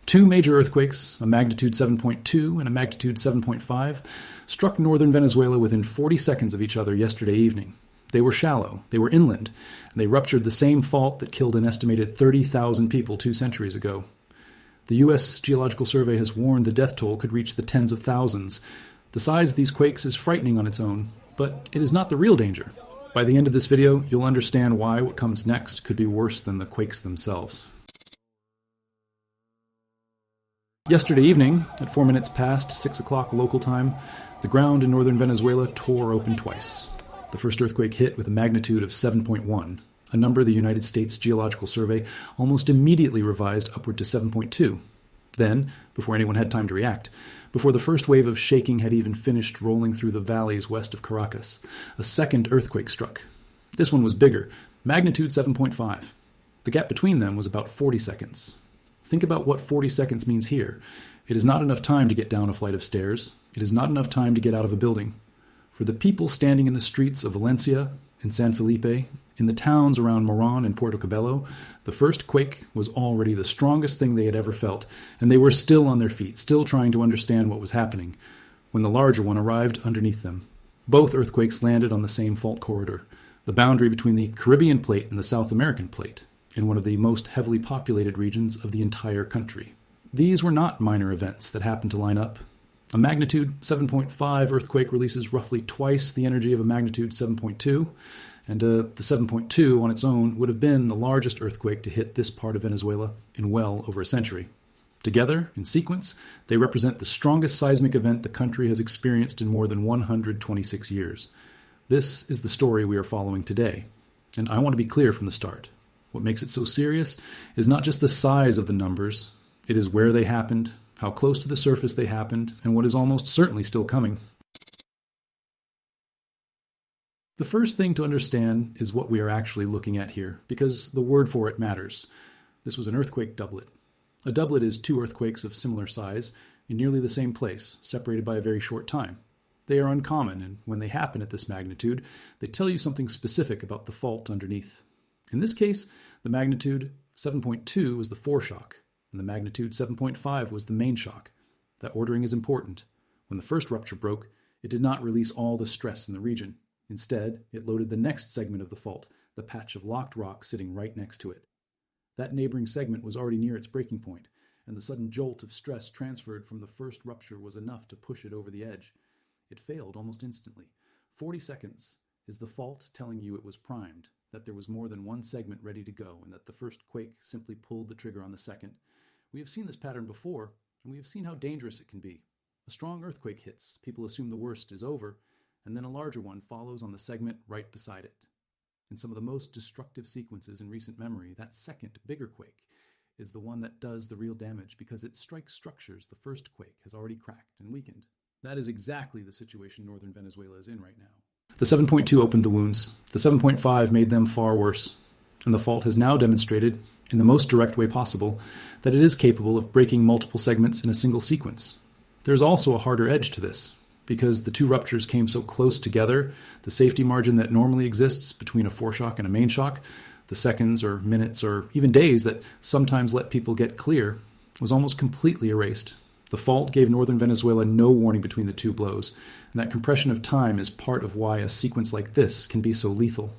Two major earthquakes, a magnitude 7.2 and a magnitude 7.5, struck northern Venezuela within 40 seconds of each other yesterday evening. They were shallow, they were inland, and they ruptured the same fault that killed an estimated 30,000 people 2 centuries ago. The U.S. Geological Survey has warned the death toll could reach the tens of thousands. The size of these quakes is frightening on its own, but it is not the real danger. By the end of this video, you'll understand why what comes next could be worse than the quakes themselves. Yesterday evening, at 4 minutes past 6 o'clock local time, the ground in northern Venezuela tore open twice. The first earthquake hit with a magnitude of 7.1, a number the United States Geological Survey almost immediately revised upward to 7.2. Then, before anyone had time to react, before the first wave of shaking had even finished rolling through the valleys west of Caracas, a second earthquake struck. This one was bigger, magnitude 7.5. The gap between them was about 40 seconds. Think about what 40 seconds means here. It is not enough time to get down a flight of stairs. It is not enough time to get out of a building. For the people standing in the streets of Valencia and San Felipe, in the towns around Moron and Puerto Cabello, the first quake was already the strongest thing they had ever felt, and they were still on their feet, still trying to understand what was happening, when the larger one arrived underneath them. Both earthquakes landed on the same fault corridor, the boundary between the Caribbean plate and the South American plate, in one of the most heavily populated regions of the entire country. These were not minor events that happened to line up. A magnitude 7.5 earthquake releases roughly twice the energy of a magnitude 7.2, and the 7.2 on its own would have been the largest earthquake to hit this part of Venezuela in well over a century. Together, in sequence, they represent the strongest seismic event the country has experienced in more than 126 years. This is the story we are following today, and I want to be clear from the start. What makes it so serious is not just the size of the numbers, it is where they happened, how close to the surface they happened, and what is almost certainly still coming. The first thing to understand is what we are actually looking at here, because the word for it matters. This was an earthquake doublet. A doublet is two earthquakes of similar size in nearly the same place, separated by a very short time. They are uncommon, and when they happen at this magnitude, they tell you something specific about the fault underneath. In this case, the magnitude 7.2 was the foreshock, and the magnitude 7.5 was the main shock. That ordering is important. When the first rupture broke, it did not release all the stress in the region. Instead, it loaded the next segment of the fault, the patch of locked rock sitting right next to it. That neighboring segment was already near its breaking point, and the sudden jolt of stress transferred from the first rupture was enough to push it over the edge. It failed almost instantly. 40 seconds is the fault telling you it was primed, that there was more than one segment ready to go, and that the first quake simply pulled the trigger on the second. We have seen this pattern before, and we have seen how dangerous it can be. A strong earthquake hits, people assume the worst is over, and then a larger one follows on the segment right beside it. In some of the most destructive sequences in recent memory, that second, bigger quake is the one that does the real damage because it strikes structures the first quake has already cracked and weakened. That is exactly the situation northern Venezuela is in right now. The 7.2 opened the wounds. The 7.5 made them far worse. And the fault has now demonstrated, in the most direct way possible, that it is capable of breaking multiple segments in a single sequence. There is also a harder edge to this. Because the two ruptures came so close together, the safety margin that normally exists between a foreshock and a main shock, the seconds or minutes or even days that sometimes let people get clear, was almost completely erased. The fault gave northern Venezuela no warning between the two blows, and that compression of time is part of why a sequence like this can be so lethal.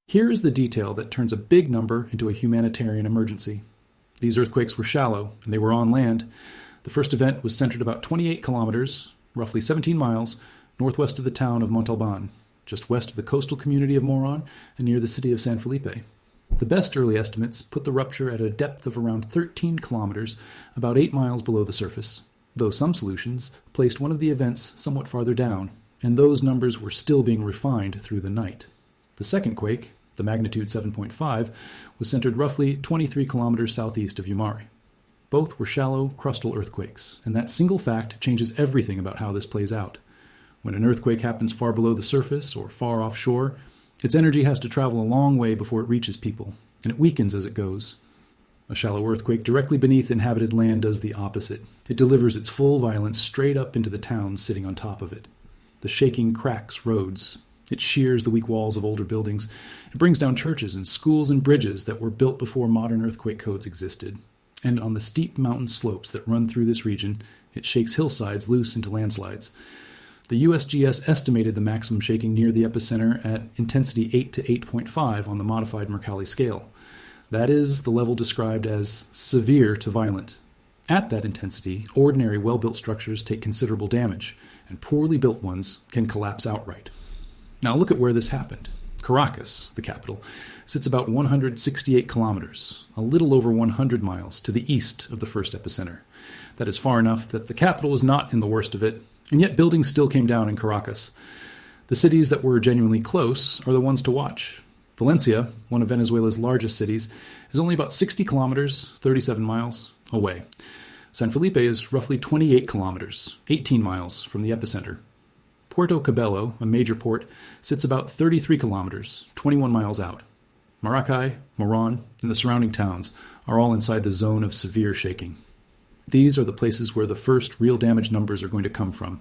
Here is the detail that turns a big number into a humanitarian emergency. These earthquakes were shallow, and they were on land. The first event was centered about 28 kilometers, roughly 17 miles, northwest of the town of Montalban, just west of the coastal community of Moron and near the city of San Felipe. The best early estimates put the rupture at a depth of around 13 kilometers, about 8 miles below the surface, though some solutions placed one of the events somewhat farther down, and those numbers were still being refined through the night. The second quake, the magnitude 7.5, was centered roughly 23 kilometers southeast of Yumari. Both were shallow, crustal earthquakes, and that single fact changes everything about how this plays out. When an earthquake happens far below the surface or far offshore, its energy has to travel a long way before it reaches people, and it weakens as it goes. A shallow earthquake directly beneath inhabited land does the opposite. It delivers its full violence straight up into the towns sitting on top of it. The shaking cracks roads. It shears the weak walls of older buildings. It brings down churches and schools and bridges that were built before modern earthquake codes existed. And on the steep mountain slopes that run through this region, it shakes hillsides loose into landslides. The USGS estimated the maximum shaking near the epicenter at intensity 8 to 8.5 on the modified Mercalli scale. That is the level described as severe to violent. At that intensity, ordinary well-built structures take considerable damage, and poorly built ones can collapse outright. Now look at where this happened. Caracas, the capital, sits about 168 kilometers, a little over 100 miles to the east of the first epicenter. That is far enough that the capital is not in the worst of it, and yet buildings still came down in Caracas. The cities that were genuinely close are the ones to watch. Valencia, one of Venezuela's largest cities, is only about 60 kilometers, 37 miles, away. San Felipe is roughly 28 kilometers, 18 miles from the epicenter. Puerto Cabello, a major port, sits about 33 kilometers, 21 miles out. Maracay, Moron, and the surrounding towns are all inside the zone of severe shaking. These are the places where the first real damage numbers are going to come from.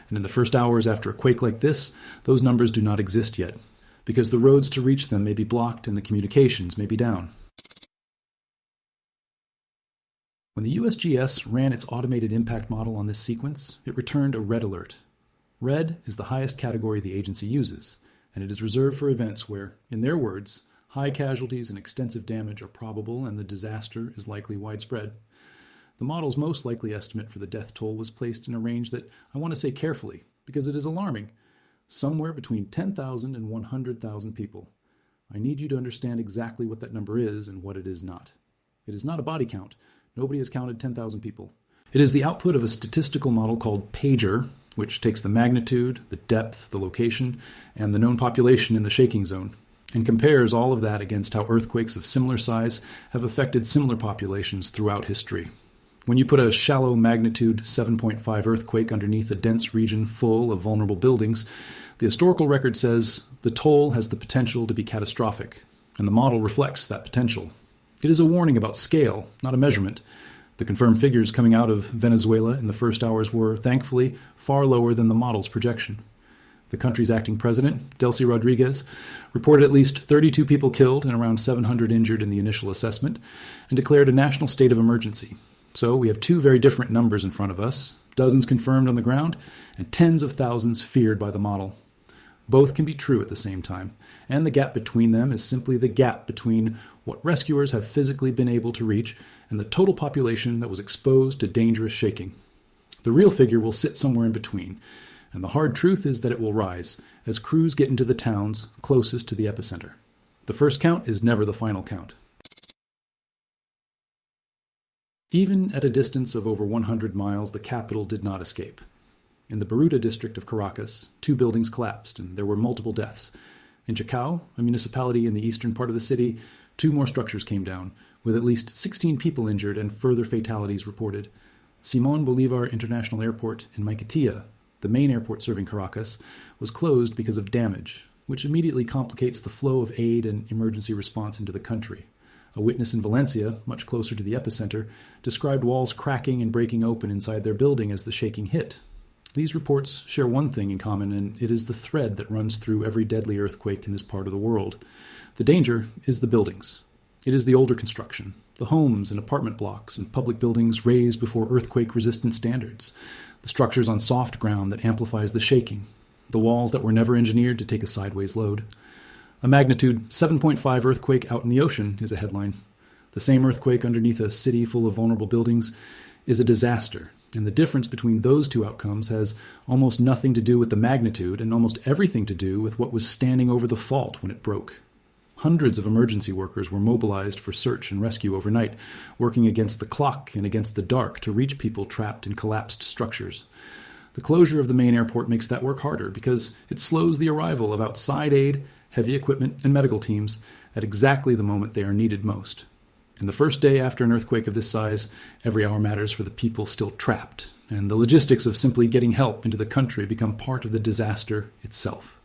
And in the first hours after a quake like this, those numbers do not exist yet, because the roads to reach them may be blocked and the communications may be down. When the USGS ran its automated impact model on this sequence, it returned a red alert. Red is the highest category the agency uses, and it is reserved for events where, in their words, high casualties and extensive damage are probable and the disaster is likely widespread. The model's most likely estimate for the death toll was placed in a range that I want to say carefully, because it is alarming. Somewhere between 10,000 and 100,000 people. I need you to understand exactly what that number is and what it is not. It is not a body count. Nobody has counted 10,000 people. It is the output of a statistical model called PAGER, which takes the magnitude, the depth, the location, and the known population in the shaking zone, and compares all of that against how earthquakes of similar size have affected similar populations throughout history. When you put a shallow magnitude 7.5 earthquake underneath a dense region full of vulnerable buildings, the historical record says the toll has the potential to be catastrophic, and the model reflects that potential. It is a warning about scale, not a measurement. The confirmed figures coming out of Venezuela in the first hours were, thankfully, far lower than the model's projection. The country's acting president, Delcy Rodriguez, reported at least 32 people killed and around 700 injured in the initial assessment, and declared a national state of emergency. So we have two very different numbers in front of us, dozens confirmed on the ground, and tens of thousands feared by the model. Both can be true at the same time, and the gap between them is simply the gap between what rescuers have physically been able to reach and the total population that was exposed to dangerous shaking. The real figure will sit somewhere in between, and the hard truth is that it will rise as crews get into the towns closest to the epicenter. The first count is never the final count. Even at a distance of over 100 miles, the capital did not escape. In the Baruta district of Caracas, 2 buildings collapsed and there were multiple deaths. In Chacao, a municipality in the eastern part of the city, 2 more structures came down, with at least 16 people injured and further fatalities reported. Simón Bolívar International Airport in Maiquetía, the main airport serving Caracas, was closed because of damage, which immediately complicates the flow of aid and emergency response into the country. A witness in Valencia, much closer to the epicenter, described walls cracking and breaking open inside their building as the shaking hit. These reports share one thing in common, and it is the thread that runs through every deadly earthquake in this part of the world. The danger is the buildings. It is the older construction, the homes and apartment blocks and public buildings raised before earthquake-resistant standards, the structures on soft ground that amplifies the shaking, the walls that were never engineered to take a sideways load. A magnitude 7.5 earthquake out in the ocean is a headline. The same earthquake underneath a city full of vulnerable buildings is a disaster, and the difference between those two outcomes has almost nothing to do with the magnitude and almost everything to do with what was standing over the fault when it broke. Hundreds of emergency workers were mobilized for search and rescue overnight, working against the clock and against the dark to reach people trapped in collapsed structures. The closure of the main airport makes that work harder because it slows the arrival of outside aid, heavy equipment, and medical teams at exactly the moment they are needed most. In the first day after an earthquake of this size, every hour matters for the people still trapped, and the logistics of simply getting help into the country become part of the disaster itself.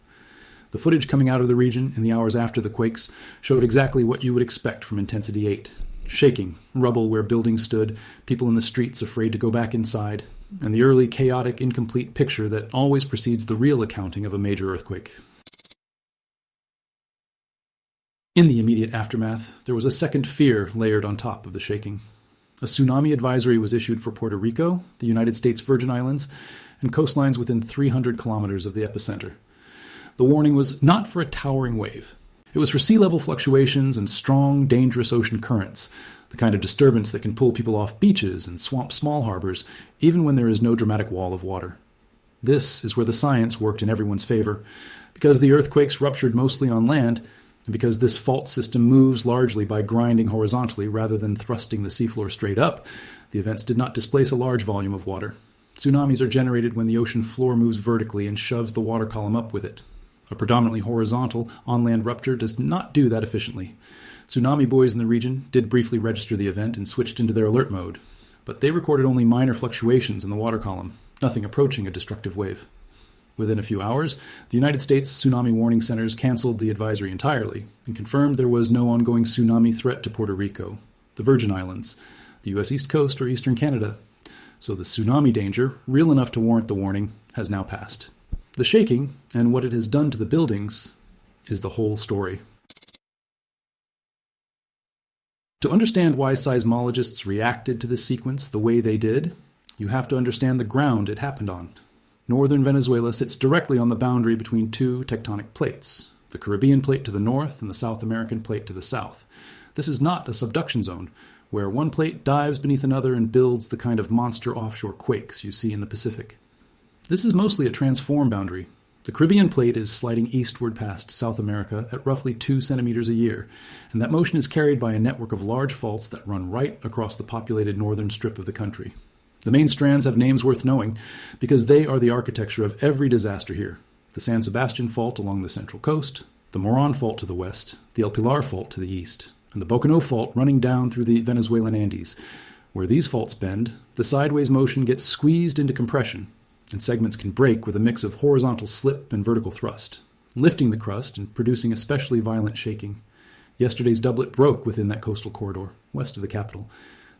The footage coming out of the region in the hours after the quakes showed exactly what you would expect from Intensity 8. Shaking, rubble where buildings stood, people in the streets afraid to go back inside, and the early chaotic, incomplete picture that always precedes the real accounting of a major earthquake. In the immediate aftermath, there was a second fear layered on top of the shaking. A tsunami advisory was issued for Puerto Rico, the United States Virgin Islands, and coastlines within 300 kilometers of the epicenter. The warning was not for a towering wave. It was for sea level fluctuations and strong, dangerous ocean currents, the kind of disturbance that can pull people off beaches and swamp small harbors, even when there is no dramatic wall of water. This is where the science worked in everyone's favor, because the earthquakes ruptured mostly on land, and because this fault system moves largely by grinding horizontally rather than thrusting the seafloor straight up. The events did not displace a large volume of water. Tsunamis are generated when the ocean floor moves vertically and shoves the water column up with it. A predominantly horizontal on-land rupture does not do that efficiently. Tsunami buoys in the region did briefly register the event and switched into their alert mode, but they recorded only minor fluctuations in the water column, nothing approaching a destructive wave. Within a few hours, the United States Tsunami Warning Centers canceled the advisory entirely and confirmed there was no ongoing tsunami threat to Puerto Rico, the Virgin Islands, the U.S. East Coast, or eastern Canada. So the tsunami danger, real enough to warrant the warning, has now passed. The shaking, and what it has done to the buildings, is the whole story. To understand why seismologists reacted to this sequence the way they did, you have to understand the ground it happened on. Northern Venezuela sits directly on the boundary between two tectonic plates, the Caribbean plate to the north and the South American plate to the south. This is not a subduction zone, where one plate dives beneath another and builds the kind of monster offshore quakes you see in the Pacific. This is mostly a transform boundary. The Caribbean plate is sliding eastward past South America at roughly 2 centimeters a year, and that motion is carried by a network of large faults that run right across the populated northern strip of the country. The main strands have names worth knowing because they are the architecture of every disaster here. The San Sebastian Fault along the central coast, the Moron Fault to the west, the El Pilar Fault to the east, and the Boconó Fault running down through the Venezuelan Andes. Where these faults bend, the sideways motion gets squeezed into compression, and segments can break with a mix of horizontal slip and vertical thrust, lifting the crust and producing especially violent shaking. Yesterday's doublet broke within that coastal corridor, west of the capital.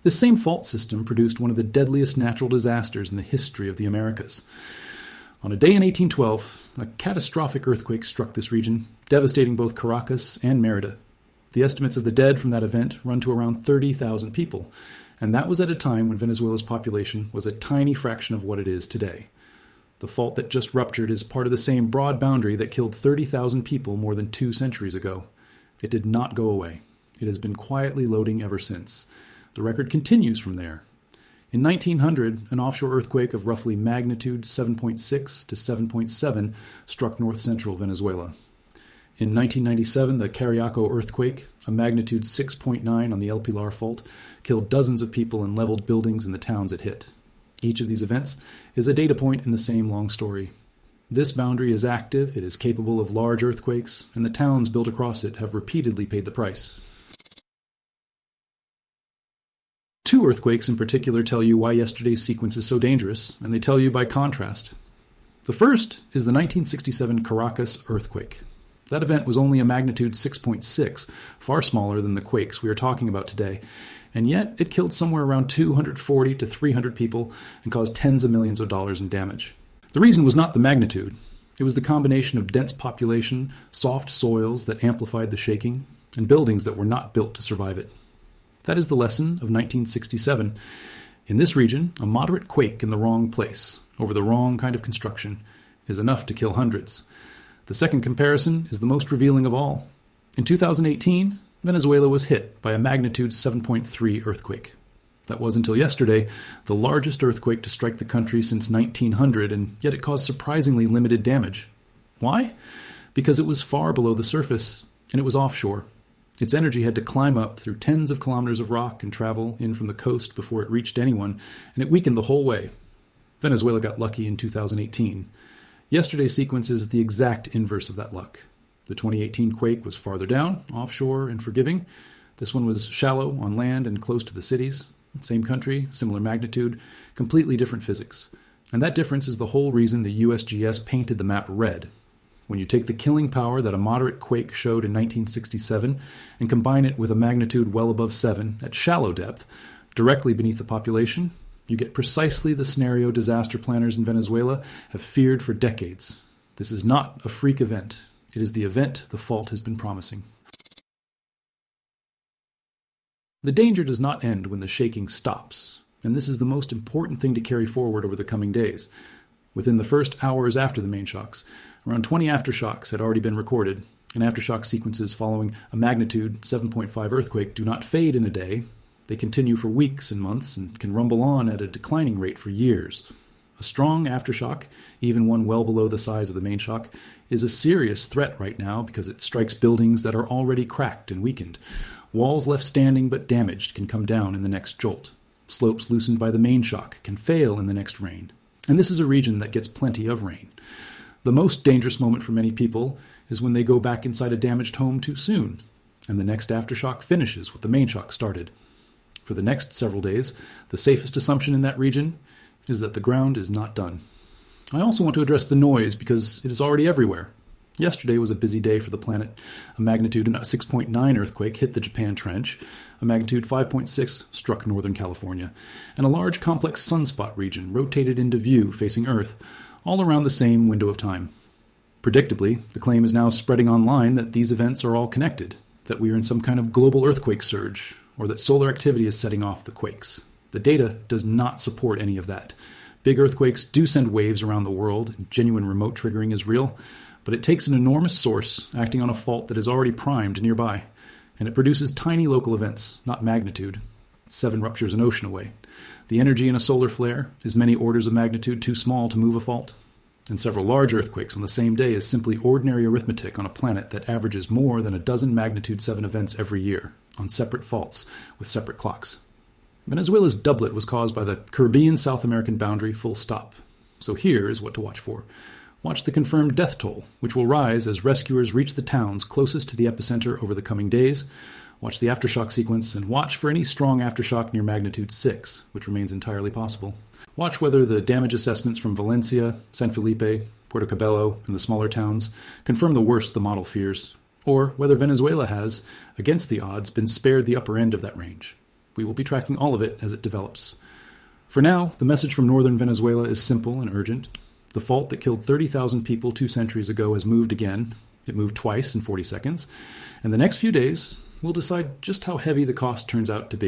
This same fault system produced one of the deadliest natural disasters in the history of the Americas. On a day in 1812, a catastrophic earthquake struck this region, devastating both Caracas and Mérida. The estimates of the dead from that event run to around 30,000 people, and that was at a time when Venezuela's population was a tiny fraction of what it is today. The fault that just ruptured is part of the same broad boundary that killed 30,000 people more than 2 centuries ago. It did not go away. It has been quietly loading ever since. The record continues from there. In 1900, an offshore earthquake of roughly magnitude 7.6 to 7.7 struck north-central Venezuela. In 1997, the Caracas earthquake, a magnitude 6.9 on the El Pilar Fault, killed dozens of people and leveled buildings in the towns it hit. Each of these events is a data point in the same long story. This boundary is active, it is capable of large earthquakes, and the towns built across it have repeatedly paid the price. 2 earthquakes in particular tell you why yesterday's sequence is so dangerous, and they tell you by contrast. The first is the 1967 Caracas earthquake. That event was only a magnitude 6.6, far smaller than the quakes we are talking about today, and yet it killed somewhere around 240 to 300 people and caused tens of millions of dollars in damage. The reason was not the magnitude. It was the combination of dense population, soft soils that amplified the shaking, and buildings that were not built to survive it. That is the lesson of 1967. In this region, a moderate quake in the wrong place, over the wrong kind of construction, is enough to kill hundreds. The second comparison is the most revealing of all. In 2018, Venezuela was hit by a magnitude 7.3 earthquake. That was until yesterday the largest earthquake to strike the country since 1900, and yet it caused surprisingly limited damage. Why? Because it was far below the surface, and it was offshore. Its energy had to climb up through tens of kilometers of rock and travel in from the coast before it reached anyone, and it weakened the whole way. Venezuela got lucky in 2018. Yesterday's sequence is the exact inverse of that luck. The 2018 quake was farther down, offshore, and forgiving. This one was shallow, on land, and close to the cities. Same country, similar magnitude, completely different physics. And that difference is the whole reason the USGS painted the map red. When you take the killing power that a moderate quake showed in 1967 and combine it with a magnitude well above 7 at shallow depth, directly beneath the population, you get precisely the scenario disaster planners in Venezuela have feared for decades. This is not a freak event. It is the event the fault has been promising. The danger does not end when the shaking stops, and this is the most important thing to carry forward over the coming days. Within the first hours after the main shocks, around 20 aftershocks had already been recorded, and aftershock sequences following a magnitude 7.5 earthquake do not fade in a day. They continue for weeks and months and can rumble on at a declining rate for years. A strong aftershock, even one well below the size of the main shock, is a serious threat right now because it strikes buildings that are already cracked and weakened. Walls left standing but damaged can come down in the next jolt. Slopes loosened by the main shock can fail in the next rain. And this is a region that gets plenty of rain. The most dangerous moment for many people is when they go back inside a damaged home too soon, and the next aftershock finishes what the main shock started. For the next several days, the safest assumption in that region is that the ground is not done. I also want to address the noise because it is already everywhere. Yesterday was a busy day for the planet. A magnitude 6.9 earthquake hit the Japan Trench, a magnitude 5.6 struck Northern California, and a large complex sunspot region rotated into view facing Earth, all around the same window of time. Predictably, the claim is now spreading online that these events are all connected, that we are in some kind of global earthquake surge, or that solar activity is setting off the quakes. The data does not support any of that. Big earthquakes do send waves around the world, and genuine remote triggering is real, but it takes an enormous source acting on a fault that is already primed nearby, and it produces tiny local events, not magnitude. 7 ruptures an ocean away. The energy in a solar flare is many orders of magnitude too small to move a fault, and several large earthquakes on the same day is simply ordinary arithmetic on a planet that averages more than a dozen magnitude 7 events every year, on separate faults with separate clocks. Venezuela's doublet was caused by the Caribbean-South American boundary full stop. So here is what to watch for. Watch the confirmed death toll, which will rise as rescuers reach the towns closest to the epicenter over the coming days. Watch the aftershock sequence, and watch for any strong aftershock near magnitude 6, which remains entirely possible. Watch whether the damage assessments from Valencia, San Felipe, Puerto Cabello, and the smaller towns confirm the worst the model fears, or whether Venezuela has, against the odds, been spared the upper end of that range. We will be tracking all of it as it develops. For now, the message from northern Venezuela is simple and urgent. The fault that killed 30,000 people 2 centuries ago has moved again. It moved twice in 40 seconds. And the next few days, we'll decide just how heavy the cost turns out to be.